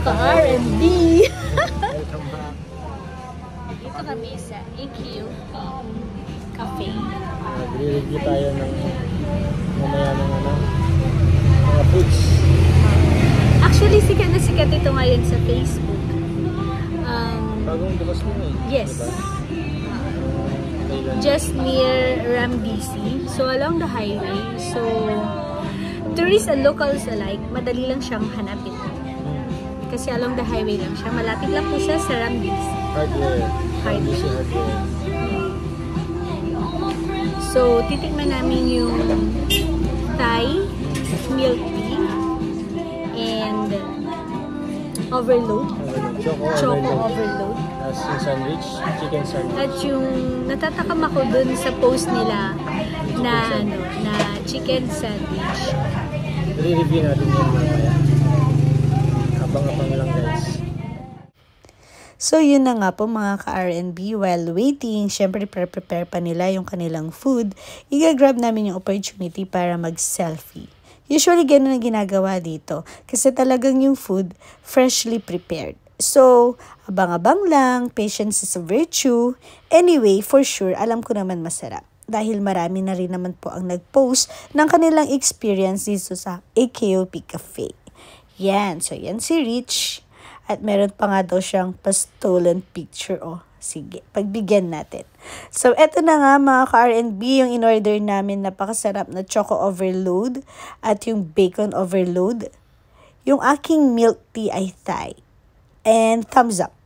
ka-R&B! Welcome back. Dito kami sa AKOP Cafe. Nagre-review tayo ng mamaya ng mga foods. Actually, sikat na sikat ito ngayon sa Facebook. Bagong bukas mo eh. Yes. Diba? Just near Rambisi. So, along the highway. So, tourists and locals alike, madali lang siyang hanapin. Kasi along the highway lang siya. Malapit lang po siya sa Rambisi. Hardware. Hardware. So, titikman namin yung Thai, milk tea, and overload. Choco overload. As yung sandwich, chicken sandwich. At yung natatakam ako dun sa post nila na chicken sandwich. I-review natin yan mamaya. Abang-abang lang guys. So, yun na nga po mga ka-R&B. While waiting, syempre prepare pa nila yung kanilang food. I-grab namin yung opportunity para mag-selfie. Usually, ganun ang ginagawa dito. Kasi talagang yung food, freshly prepared. So, abang-abang lang, patience is a virtue. Anyway, for sure, alam ko naman masarap. Dahil marami na rin naman po ang nag-post ng kanilang experience dito sa AKOP Cafe. Yan. So, yan si Rich. At meron pa nga daw siyang pa-stolen picture. Oh, sige, pagbigyan natin. So, eto na nga mga ka-R&B, yung in-order namin napakasarap na choco overload at yung bacon overload. Yung aking milk tea ay Thai. And thumbs up.